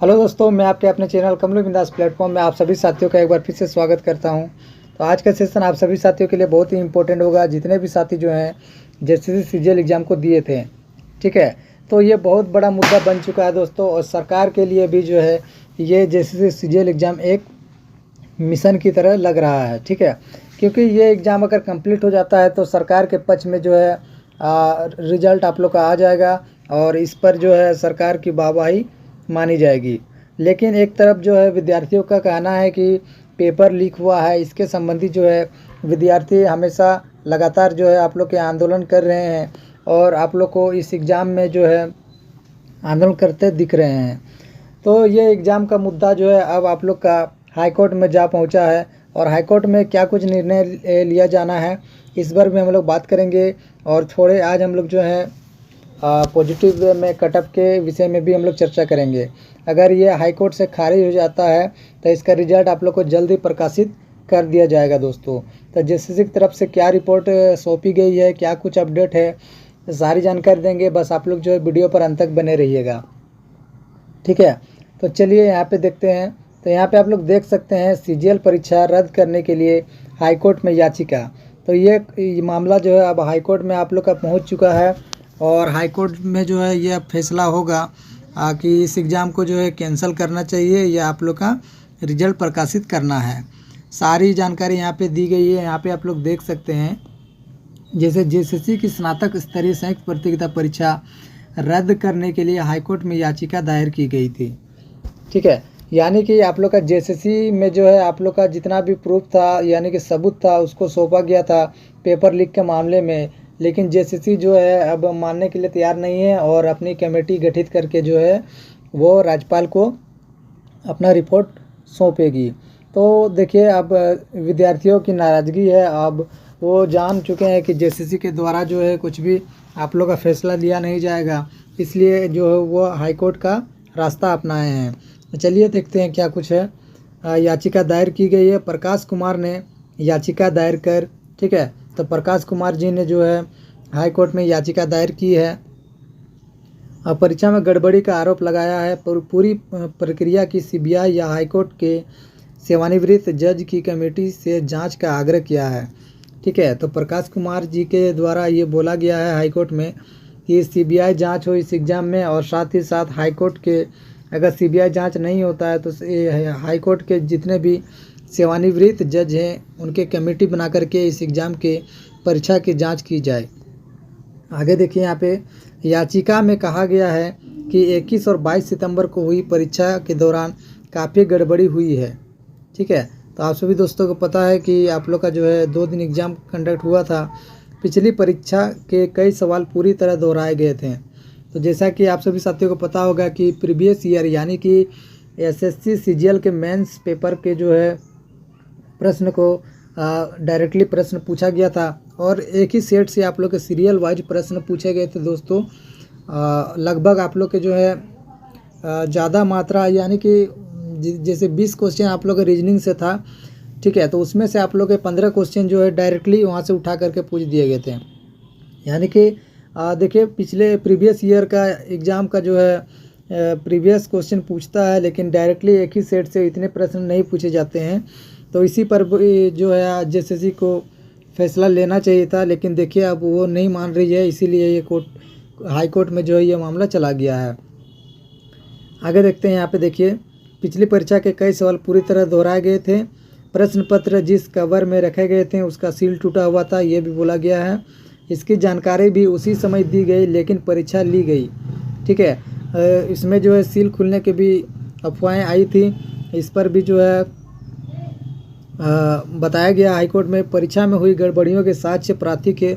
Hello दोस्तों, मैं आपके अपने चैनल कमलू बिंदास प्लेटफॉर्म में आप सभी साथियों का एक बार फिर से स्वागत करता हूं। तो आज का सेशन आप सभी साथियों के लिए बहुत ही इंपॉर्टेंट होगा, जितने भी साथी जो हैं जेसीसी सीजीएल एग्ज़ाम को दिए थे। ठीक है, तो ये बहुत बड़ा मुद्दा बन चुका है दोस्तों, और सरकार के लिए भी जो है ये जेसीसी सीजीएल एग्ज़ाम एक मिशन की तरह लग रहा है। ठीक है, क्योंकि ये एग्ज़ाम अगर कंप्लीट हो जाता है तो सरकार के पक्ष में जो है रिजल्ट आप लोग का आ जाएगा, और इस पर जो है सरकार की वाहवाही मानी जाएगी। लेकिन एक तरफ जो है विद्यार्थियों का कहना है कि पेपर लीक हुआ है, इसके संबंधी जो है विद्यार्थी हमेशा लगातार जो है आप लोग के आंदोलन कर रहे हैं, और आप लोग को इस एग्ज़ाम में जो है आंदोलन करते दिख रहे हैं। तो ये एग्ज़ाम का मुद्दा जो है अब आप लोग का हाई कोर्ट में जा पहुंचा है, और हाई कोर्ट में क्या कुछ निर्णय लिया जाना है इस बार भी हम लोग बात करेंगे। और थोड़े आज हम लोग जो है पॉजिटिव वे में कटअप के विषय में भी हम लोग चर्चा करेंगे। अगर ये हाई कोर्ट से खारिज हो जाता है तो इसका रिजल्ट आप लोग को जल्दी प्रकाशित कर दिया जाएगा दोस्तों। तो जेसीसी की तरफ से क्या रिपोर्ट सौंपी गई है, क्या कुछ अपडेट है, सारी जानकारी देंगे। बस आप लोग जो है वीडियो पर अंत तक बने रहिएगा। ठीक है, तो चलिए यहाँ पे देखते हैं। तो यहाँ पे आप लोग देख सकते हैं सीजीएल परीक्षा रद्द करने के लिए हाई कोर्ट में याचिका। तो ये मामला जो है अब हाई कोर्ट में आप लोग का पहुँच चुका है, और हाई कोर्ट में जो है ये फैसला होगा कि इस एग्ज़ाम को जो है कैंसिल करना चाहिए या आप लोग का रिजल्ट प्रकाशित करना है। सारी जानकारी यहाँ पे दी गई है। यहाँ पे आप लोग देख सकते हैं, जैसे जेसीसी की स्नातक स्तरीय संयुक्त प्रतियोगिता परीक्षा रद्द करने के लिए हाईकोर्ट में याचिका दायर की गई थी। ठीक है, यानी कि आप लोग का जेसीसी में जो है आप लोग का जितना भी प्रूफ था यानी कि सबूत था उसको सौंपा गया था पेपर लीक के मामले में, लेकिन जेसीसी जो है अब मानने के लिए तैयार नहीं है, और अपनी कमेटी गठित करके जो है वो राज्यपाल को अपना रिपोर्ट सौंपेगी। तो देखिए, अब विद्यार्थियों की नाराज़गी है। अब वो जान चुके हैं कि जेसीसी के द्वारा जो है कुछ भी आप लोग का फैसला लिया नहीं जाएगा, इसलिए जो है वो हाई कोर्ट का रास्ता अपनाए हैं। चलिए देखते हैं क्या कुछ है। याचिका दायर की गई है, प्रकाश कुमार ने याचिका दायर कर। ठीक है, तो प्रकाश कुमार जी ने जो है हाई कोर्ट में याचिका दायर की है। परीक्षा में गड़बड़ी का आरोप लगाया है। पूरी प्रक्रिया की सीबीआई या हाई कोर्ट के सेवानिवृत्त जज की कमेटी से जांच का आग्रह किया है। ठीक है, तो प्रकाश कुमार जी के द्वारा ये बोला गया है हाई कोर्ट में कि सीबीआई जांच हो इस एग्ज़ाम में, और साथ ही साथ हाई कोर्ट के अगर सीबीआई जांच नहीं होता है तो हाई कोर्ट के जितने भी सेवानिवृत्त जज हैं उनके कमेटी बना करके इस एग्ज़ाम के परीक्षा की जांच की जाए। आगे देखिए, यहाँ पे याचिका में कहा गया है कि 21 और 22 सितंबर को हुई परीक्षा के दौरान काफ़ी गड़बड़ी हुई है। ठीक है, तो आप सभी दोस्तों को पता है कि आप लोग का जो है 2 दिन एग्ज़ाम कंडक्ट हुआ था। पिछली परीक्षा के कई सवाल पूरी तरह दोहराए गए थे। तो जैसा कि आप सभी साथियों को पता होगा कि प्रीवियस ईयर यानी कि एसएससी सीजीएल के मेंस पेपर के जो है प्रश्न को डायरेक्टली प्रश्न पूछा गया था, और एक ही सेट से आप लोग के सीरियल वाइज प्रश्न पूछे गए थे दोस्तों। लगभग आप लोग के जो है ज़्यादा मात्रा यानी कि जैसे 20 क्वेश्चन आप लोग के रीजनिंग से था। ठीक है, तो उसमें से आप लोग के 15 क्वेश्चन जो है डायरेक्टली वहाँ से उठा करके पूछ दिए गए थे। यानी कि देखिए, पिछले प्रीवियस ईयर का एग्ज़ाम का जो है प्रीवियस क्वेश्चन पूछता है, लेकिन डायरेक्टली एक ही सेट से इतने प्रश्न नहीं पूछे जाते हैं। तो इसी पर जो है जेसीसी को फैसला लेना चाहिए था, लेकिन देखिए अब वो नहीं मान रही है, इसीलिए ये हाई कोर्ट में जो है ये मामला चला गया है। आगे देखते हैं। यहाँ पे देखिए, पिछली परीक्षा के कई सवाल पूरी तरह दोहराए गए थे। प्रश्न पत्र जिस कवर में रखे गए थे उसका सील टूटा हुआ था, ये भी बोला गया है। इसकी जानकारी भी उसी समय दी गई, लेकिन परीक्षा ली गई। ठीक है, इसमें जो है सील खुलने के भी अफवाहें आई थी। इस पर भी जो है बताया गया हाईकोर्ट में परीक्षा में हुई गड़बड़ियों के साक्ष्य प्रार्थी के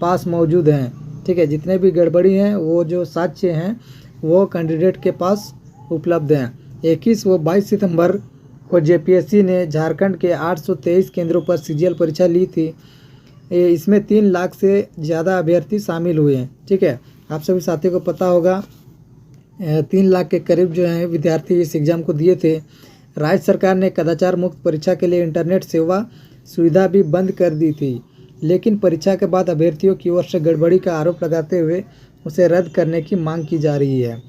पास मौजूद हैं। ठीक है, जितने भी गड़बड़ी हैं वो जो साक्ष्य हैं वो कैंडिडेट के पास उपलब्ध हैं। 21 व 22 सितंबर को जेपीएससी ने झारखंड के 823 केंद्रों पर सीजीएल परीक्षा ली थी। इसमें 3 लाख से ज़्यादा अभ्यर्थी शामिल हुए हैं। ठीक है, आप सभी साथियों को पता होगा 3 लाख के करीब जो हैं विद्यार्थी इस एग्ज़ाम को दिए थे। राज्य सरकार ने कदाचार मुक्त परीक्षा के लिए इंटरनेट सेवा सुविधा भी बंद कर दी थी, लेकिन परीक्षा के बाद अभ्यर्थियों की ओर से गड़बड़ी का आरोप लगाते हुए उसे रद्द करने की मांग की जा रही है।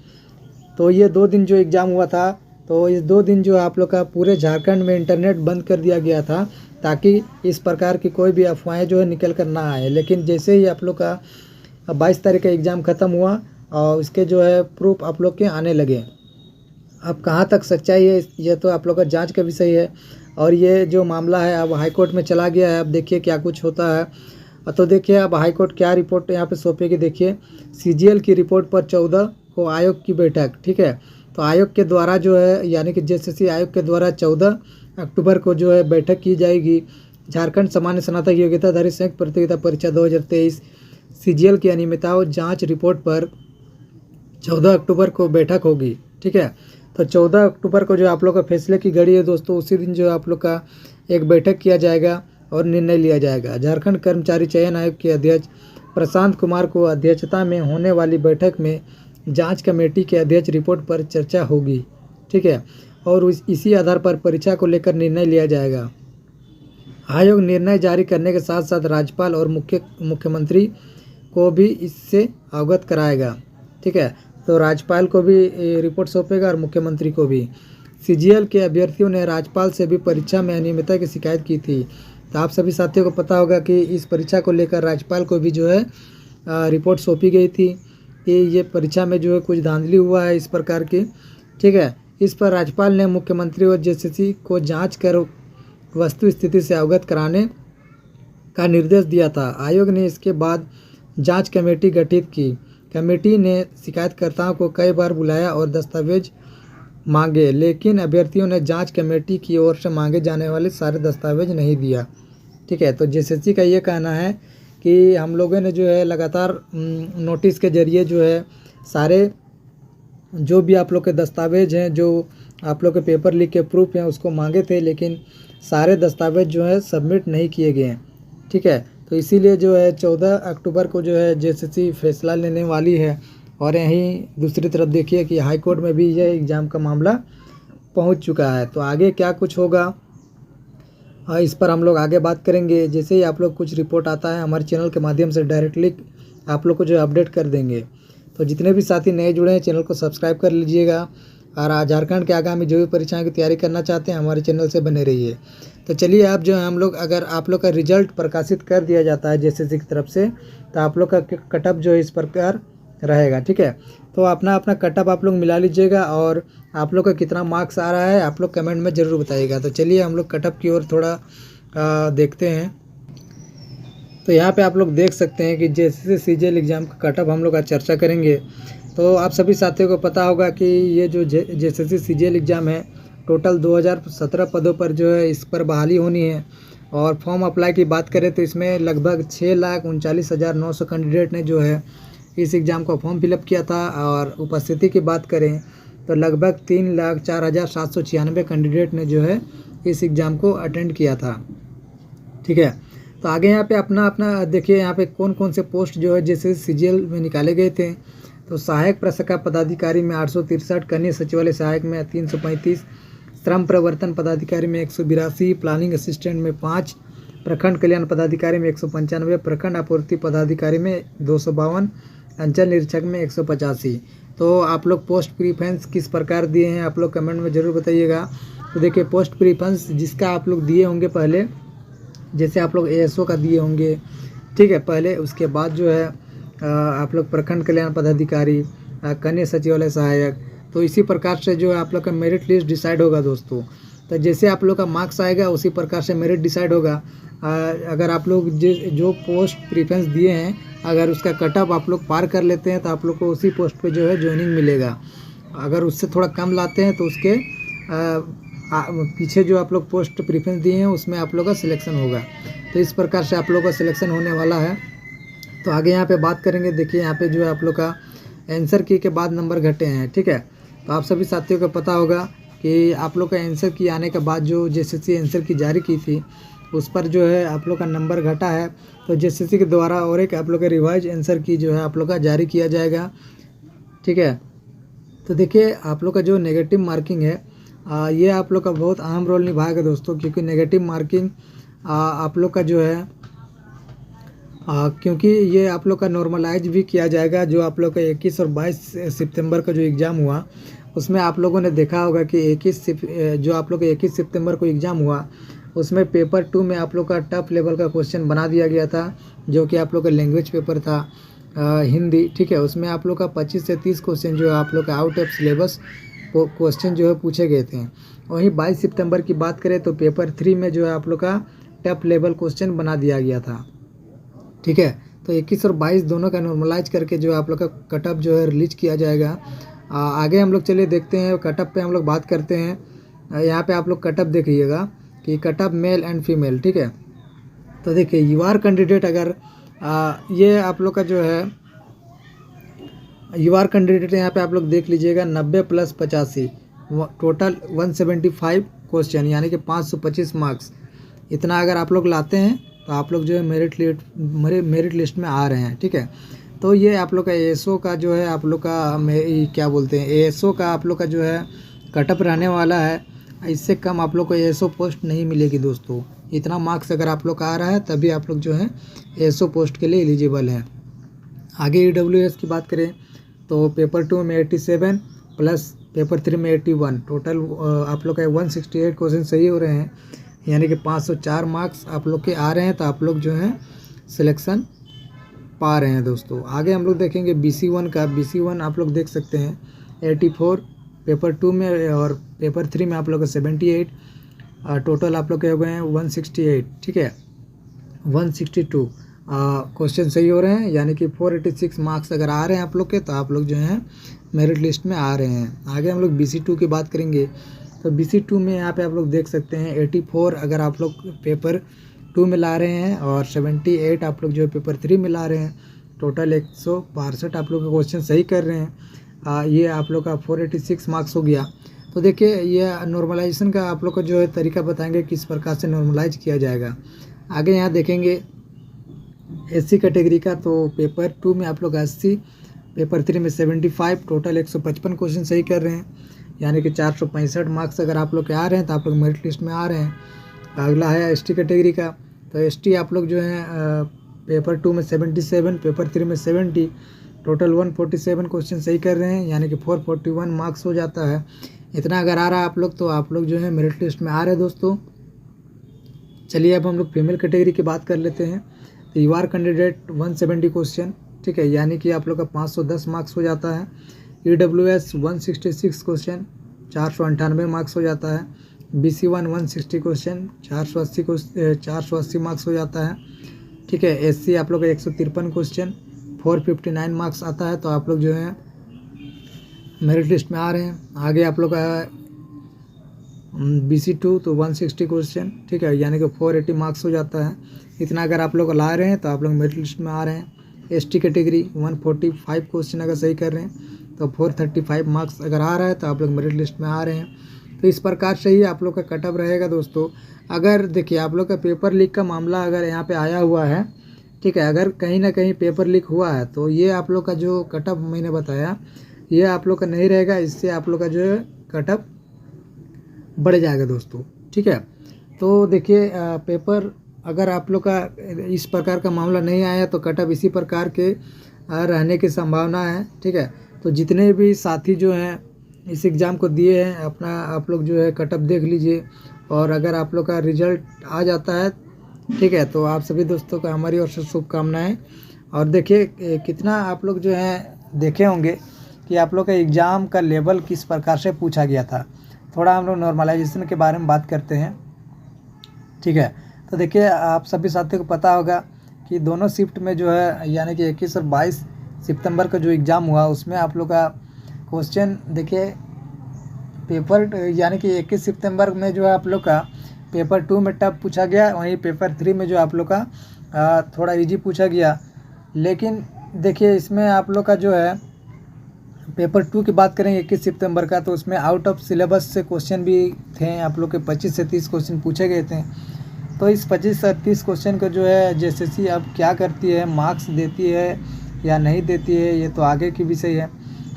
तो ये 2 दिन जो एग्ज़ाम हुआ था, तो इस 2 दिन जो आप लोग का पूरे झारखंड में इंटरनेट बंद कर दिया गया था, ताकि इस प्रकार की कोई भी अफवाहें जो है निकल कर ना आए। लेकिन जैसे ही आप लोग का 22 तारीख का एग्ज़ाम ख़त्म हुआ और इसके जो है प्रूफ आप लोग के आने लगे। अब कहाँ तक सच्चाई है ये तो आप लोग का जांच का विषय है। और ये जो मामला है अब हाई कोर्ट में चला गया है। अब देखिए क्या कुछ होता है। तो देखिए अब हाई कोर्ट क्या रिपोर्ट यहाँ पे सौंपेगी। देखिए सीजीएल की रिपोर्ट पर 14 को आयोग की बैठक, ठीक है। तो आयोग के द्वारा जो है यानी कि जेएसएससी आयोग के द्वारा 14 अक्टूबर को जो है बैठक की जाएगी। झारखंड सामान्य स्नातक योग्यताधारी संयुक्त प्रतियोगिता परीक्षा 2023 सीजीएल की अनियमितताओं जांच रिपोर्ट पर 14 अक्टूबर को बैठक होगी, ठीक है। तो 14 अक्टूबर को जो आप लोग का फैसले की घड़ी है दोस्तों, उसी दिन जो आप लोग का एक बैठक किया जाएगा और निर्णय लिया जाएगा। झारखंड कर्मचारी चयन आयोग के अध्यक्ष प्रशांत कुमार को अध्यक्षता में होने वाली बैठक में जांच कमेटी के अध्यक्ष रिपोर्ट पर चर्चा होगी, ठीक है। और इसी आधार पर परीक्षा को लेकर निर्णय लिया जाएगा। आयोग निर्णय जारी करने के साथ साथ राज्यपाल और मुख्यमंत्री को भी इससे अवगत कराएगा, ठीक है। तो राज्यपाल को भी रिपोर्ट सौंपेगा और मुख्यमंत्री को भी। सीजीएल के अभ्यर्थियों ने राज्यपाल से भी परीक्षा में अनियमितता की शिकायत की थी। तो आप सभी साथियों को पता होगा कि इस परीक्षा को लेकर राज्यपाल को भी जो है रिपोर्ट सौंपी गई थी कि ये परीक्षा में जो है कुछ धांधली हुआ है इस प्रकार की, ठीक है। इस पर राज्यपाल ने मुख्यमंत्री और जेएसएससी को जांच कर वस्तु स्थिति से अवगत कराने का निर्देश दिया था। आयोग ने इसके बाद जांच कमेटी गठित की। कमेटी ने शिकायतकर्ताओं को कई बार बुलाया और दस्तावेज मांगे, लेकिन अभ्यर्थियों ने जांच कमेटी की ओर से मांगे जाने वाले सारे दस्तावेज नहीं दिया, ठीक है। तो जेएसएससी का ये कहना है कि हम लोगों ने जो है लगातार नोटिस के जरिए जो है सारे जो भी आप लोग के दस्तावेज हैं, जो आप लोग के पेपर लीक के प्रूफ हैं, उसको मांगे थे, लेकिन सारे दस्तावेज जो है सबमिट नहीं किए गए हैं, ठीक है। तो इसीलिए जो है 14 अक्टूबर को जो है जेएसएससी फैसला लेने वाली है। और यहीं दूसरी तरफ देखिए कि हाई कोर्ट में भी यह एग्ज़ाम का मामला पहुंच चुका है। तो आगे क्या कुछ होगा इस पर हम लोग आगे बात करेंगे। जैसे ही आप लोग कुछ रिपोर्ट आता है हमारे चैनल के माध्यम से डायरेक्टली आप लोग को जो अपडेट कर देंगे। तो जितने भी साथी नए जुड़े हैं चैनल को सब्सक्राइब कर लीजिएगा। और झारखंड के आगामी जो भी परीक्षाओं की तैयारी करना चाहते हैं हमारे चैनल से बने रहिए। तो चलिए अब जो है हम लोग अगर आप लोग का रिजल्ट प्रकाशित कर दिया जाता है जेएसएससी की तरफ से, तो आप लोग का कटअप जो है इस प्रकार रहेगा, ठीक है। तो अपना अपना कटअप आप लोग मिला लीजिएगा और आप लोग का कितना मार्क्स आ रहा है आप लोग कमेंट में ज़रूर बताइएगा। तो चलिए हम लोग कटअप की ओर थोड़ा देखते हैं। तो यहाँ पे आप लोग देख सकते हैं कि जेएसएससी सीजीएल एग्ज़ाम का कटअप हम लोग आज चर्चा करेंगे। तो आप सभी साथियों को पता होगा कि ये जो जेएसएससी सीजीएल एग्ज़ाम है टोटल 2017 पदों पर जो है इस पर बहाली होनी है। और फॉर्म अप्लाई की बात करें तो इसमें लगभग 6,39,900 कैंडिडेट ने जो है इस एग्ज़ाम का फॉर्म फिलअप किया था। और उपस्थिति की बात करें तो लगभग 3,04,796 कैंडिडेट ने जो है इस एग्ज़ाम को अटेंड किया था, ठीक है। तो आगे यहाँ पे अपना अपना देखिए यहाँ पे कौन कौन से पोस्ट जो है जैसे सीजीएल में निकाले गए थे। तो सहायक प्रशाखा पदाधिकारी में 863, कनीय सचिवालय सहायक में 335, श्रम प्रवर्तन पदाधिकारी में 182, प्लानिंग असिस्टेंट में 5, प्रखंड कल्याण पदाधिकारी में 195, प्रखंड आपूर्ति पदाधिकारी में 252, अंचल निरीक्षक में 185। तो आप लोग पोस्ट प्रीफरेंस किस प्रकार दिए हैं आप लोग कमेंट में ज़रूर बताइएगा। तो देखिए पोस्ट प्रीफरेंस जिसका आप लोग दिए होंगे पहले, जैसे आप लोग एएसओ का दिए होंगे, ठीक है, पहले, उसके बाद जो है आप लोग प्रखंड कल्याण पदाधिकारी, कनीय सचिवालय सहायक, तो इसी प्रकार से जो है आप लोग का मेरिट लिस्ट डिसाइड होगा दोस्तों। तो जैसे आप लोग का मार्क्स आएगा उसी प्रकार से मेरिट डिसाइड होगा। अगर आप लोग जो पोस्ट प्रीफरेंस दिए हैं अगर उसका कटअप आप लोग पार कर लेते हैं तो आप लोग को उसी पोस्ट पे जो है ज्वाइनिंग मिलेगा। अगर उससे थोड़ा कम लाते हैं तो उसके पीछे जो आप लोग पोस्ट प्रीफरेंस दिए हैं उसमें आप लोग का सिलेक्शन होगा। तो इस प्रकार से आप लोग का सिलेक्शन होने वाला है। तो आगे यहाँ पे बात करेंगे। देखिए यहाँ पे जो है आप लोग का आंसर की के बाद नंबर घटे हैं, ठीक है। तो आप सभी साथियों को पता होगा कि आप लोग का आंसर की आने के बाद जो जेएसएससी आंसर की जारी की थी उस पर जो है आप लोग का नंबर घटा है। तो जेएसएससी के द्वारा और एक आप लोग का रिवाइज आंसर की जो है आप लोग का जारी किया जाएगा, ठीक है। तो देखिए आप लोग का जो नेगेटिव मार्किंग है ये आप लोग का बहुत अहम रोल निभाएगा दोस्तों, क्योंकि नेगेटिव मार्किंग आप लोग का जो है क्योंकि ये आप लोग का नॉर्मलाइज भी किया जाएगा। जो आप लोग का 21 और 22 सितंबर का जो एग्ज़ाम हुआ उसमें आप लोगों ने देखा होगा कि जो आप लोग का 21 सितंबर को एग्ज़ाम हुआ उसमें पेपर 2 में आप लोग का टफ लेवल का क्वेश्चन बना दिया गया था, जो कि आप लोग का लैंग्वेज पेपर था हिंदी, ठीक है। उसमें आप लोग का 25 से 30 क्वेश्चन जो है आप लोग का आउट ऑफ सिलेबस क्वेश्चन जो है पूछे गए थे। वहीं 22 सितंबर की बात करें तो पेपर 3 में जो है आप लोग का टफ लेवल क्वेश्चन बना दिया गया था, ठीक है। तो 21 और 22 दोनों का नॉर्मलाइज करके जो है आप लोग का कटअप जो है रिलीज किया जाएगा। आगे हम लोग चलिए देखते हैं कटअप पे हम लोग बात करते हैं। यहाँ पे आप लोग कटअप देखिएगा कि कटअप मेल एंड फीमेल, ठीक है। तो देखिए यूआर कैंडिडेट अगर ये आप लोग का जो है यूआर कैंडिडेट यहाँ पे आप लोग देख लीजिएगा 90 प्लस 85 टोटल 175 क्वेश्चन यानी कि 525 मार्क्स। इतना अगर आप लोग लाते हैं तो आप लोग जो है मेरिट लिस्ट में आ रहे हैं, ठीक है। तो ये आप लोग का एएसओ का जो है आप लोग का क्या बोलते हैं एएसओ का आप लोग का जो है कटअप रहने वाला है। इससे कम आप लोग को एएसओ पोस्ट नहीं मिलेगी दोस्तों। इतना मार्क्स अगर आप लोग का आ रहा है तभी आप लोग जो है एएसओ पोस्ट के लिए एलिजिबल है। आगे ईडब्ल्यूएस की बात करें तो पेपर 2 में 87 प्लस पेपर 3 में 81 टोटल आप लोग का 168 क्वेश्चन सही हो रहे हैं, यानी कि 504 मार्क्स आप लोग के आ रहे हैं। तो आप लोग जो है सिलेक्शन पा रहे हैं दोस्तों। आगे हम लोग देखेंगे BC1 का। BC1 आप लोग देख सकते हैं 84 पेपर 2 में और पेपर 3 में आप लोग का 78 टोटल आप लोग के हो गए हैं 168, ठीक है। 162 क्वेश्चन सही हो रहे हैं, यानी कि 486 मार्क्स अगर आ रहे हैं आप लोग के तो आप लोग जो हैं मेरिट लिस्ट में आ रहे हैं। आगे हम लोग BC2 की बात करेंगे तो BC2 में यहाँ पे आप लोग देख सकते हैं 84 अगर आप लोग पेपर 2 में ला रहे हैं और 78 आप लोग जो है पेपर 3 में ला रहे हैं, टोटल 162 आप लोग का क्वेश्चन सही कर रहे हैं। ये आप लोग का 486 मार्क्स हो गया। तो देखिए ये नॉर्मलाइजेशन का आप लोग को जो है तरीका बताएंगे किस प्रकार से नॉर्मलाइज किया जाएगा। आगे यहाँ देखेंगे SC कैटेगरी का। तो पेपर 2 में आप लोग 80, पेपर 3 में 75 टोटल 155 क्वेश्चन सही कर रहे हैं, यानी कि 465 मार्क्स अगर आप लोग के आ रहे हैं तो आप लोग मेरिट लिस्ट में आ रहे हैं। अगला है ST कैटेगरी का। तो ST आप लोग जो है पेपर 2 में 77, पेपर 3 में 70 टोटल 147 क्वेश्चन सही कर रहे हैं, यानी कि 441 मार्क्स हो जाता है। इतना अगर आ रहा है आप लोग तो आप लोग जो है मेरिट लिस्ट में आ रहे हैं दोस्तों। चलिए अब हम लोग फीमेल कैटेगरी की बात कर लेते हैं। तो यूआर कैंडिडेट 170 क्वेश्चन, ठीक है, यानी कि आप लोग का 510 मार्क्स हो जाता है। EWS 166 क्वेश्चन 498 मार्क्स हो जाता है। BC1 160 क्वेश्चन 480 मार्क्स हो जाता है, ठीक है। SC आप लोग का 153 क्वेश्चन 459 मार्क्स आता है, तो आप लोग जो है मेरिट लिस्ट में आ रहे हैं। आगे आप लोग का BC2 तो 160 क्वेश्चन, ठीक है, यानी कि 480 मार्क्स हो जाता है। इतना अगर आप लोग ला रहे हैं तो आप लोग मेरिट लिस्ट में आ रहे हैं। ST कैटेगरी 145 क्वेश्चन अगर सही कर रहे हैं तो 435 मार्क्स अगर आ रहा है तो आप लोग मेरिट लिस्ट में आ रहे हैं। तो इस प्रकार से ही आप लोग का कटअप रहेगा दोस्तों। अगर देखिए आप लोग का पेपर लीक का मामला अगर यहाँ पे आया हुआ है, ठीक है, अगर कहीं ना कहीं पेपर लीक हुआ है तो ये आप लोग का जो कटअप मैंने बताया ये आप लोग का नहीं रहेगा। इससे आप लोग का जो है कटअप बढ़ जाएगा दोस्तों, ठीक है। तो देखिए पेपर अगर आप लोग का इस प्रकार का मामला नहीं आया तो कटअप इसी प्रकार के रहने की संभावना है, ठीक है। तो जितने भी साथी जो हैं इस एग्ज़ाम को दिए हैं अपना आप लोग जो है कटअप देख लीजिए, और अगर आप लोग का रिजल्ट आ जाता है, ठीक है, तो आप सभी दोस्तों को हमारी ओर से शुभकामनाएं। और देखिए कितना आप लोग जो है देखे होंगे कि आप लोग का एग्ज़ाम का लेवल किस प्रकार से पूछा गया था। थोड़ा हम लोग नॉर्मलाइजेशन के बारे में बात करते हैं, ठीक है। तो देखिए आप सभी साथियों को पता होगा कि दोनों शिफ्ट में जो है यानी कि 21 और 22 सितंबर का जो एग्ज़ाम हुआ उसमें आप लोग का क्वेश्चन देखिए पेपर यानी कि 21 सितंबर में जो है आप लोग का पेपर 2 में टफ पूछा गया, वहीं पेपर 3 में जो आप लोग का थोड़ा इजी पूछा गया। लेकिन देखिए इसमें आप लोग का जो है पेपर 2 की बात करें 21 सितंबर का तो उसमें आउट ऑफ सिलेबस से क्वेश्चन भी थे, आप लोग के 25 से 30 क्वेश्चन पूछे गए थे। तो इस 25 से 30 क्वेश्चन को जो है JSSC अब क्या करती है, मार्क्स देती है या नहीं देती है, ये तो आगे की विषय है।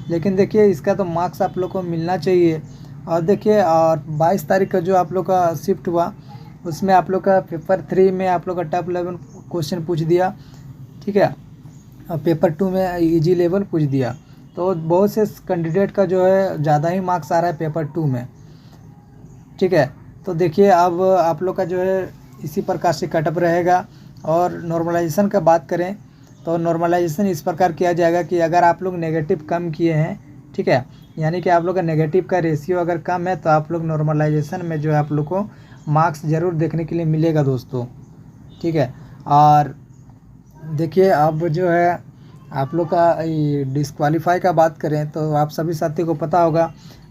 लेकिन देखिए इसका तो मार्क्स आप लोग को मिलना चाहिए। और देखिए और 22 तारीख का जो आप लोग का शिफ्ट हुआ उसमें आप लोग का पेपर 3 में आप लोग का टॉप 11 क्वेश्चन पूछ दिया, ठीक है। और पेपर 2 में इजी लेवल पूछ दिया, तो बहुत से कैंडिडेट का जो है ज़्यादा ही मार्क्स आ रहा है पेपर 2 में, ठीक है। तो देखिए अब आप लोग का जो है इसी प्रकार से कटअप रहेगा। और नॉर्मलाइजेशन का बात करें तो नॉर्मलाइजेशन इस प्रकार किया जाएगा कि अगर आप लोग नेगेटिव कम किए हैं, ठीक है, यानी कि आप लोग का नेगेटिव का रेशियो अगर कम है तो आप लोग नॉर्मलाइजेशन में जो है आप लोग को मार्क्स ज़रूर देखने के लिए मिलेगा दोस्तों, ठीक है। और देखिए अब जो है आप लोग का डिस्क्वालीफाई का बात करें तो आप सभी साथियों को पता होगा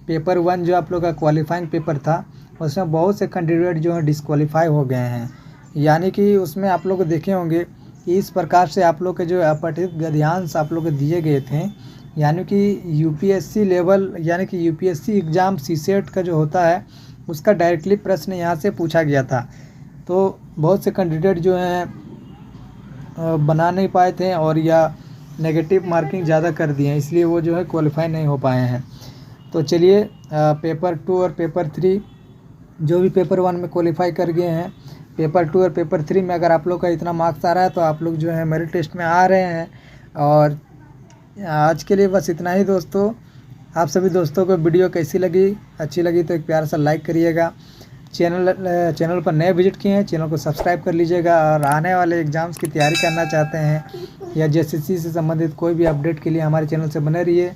पेपर 1 जो आप लोग का क्वालिफाइंग पेपर था उसमें बहुत से कैंडिडेट जो है डिस्क्वालीफाई हो गए हैं। यानी कि उसमें आप लोग देखे होंगे कि इस प्रकार से आप लोग के जो अपठित गद्यांश आप लोग को दिए गए थे, यानी कि यूपीएससी लेवल यानी कि यूपीएससी एग्ज़ाम सीसेट का जो होता है उसका डायरेक्टली प्रश्न यहाँ से पूछा गया था। तो बहुत से कैंडिडेट जो हैं बना नहीं पाए थे और या नेगेटिव मार्किंग ज़्यादा कर दिए हैं, इसलिए वो जो है क्वालिफाई नहीं हो पाए हैं। तो चलिए पेपर 2 और पेपर 3 जो भी पेपर 1 में क्वालिफाई कर गए हैं, पेपर 2 और पेपर 3 में अगर आप लोग का इतना मार्क्स आ रहा है तो आप लोग जो है मेरिट टेस्ट में आ रहे हैं। और आज के लिए बस इतना ही दोस्तों। आप सभी दोस्तों को वीडियो कैसी लगी, अच्छी लगी तो एक प्यारा सा लाइक करिएगा। चैनल पर नए विजिट किए हैं, चैनल को सब्सक्राइब कर लीजिएगा। और आने वाले एग्ज़ाम्स की तैयारी करना चाहते हैं या जेसीसी से संबंधित कोई भी अपडेट के लिए हमारे चैनल से बने रहिए।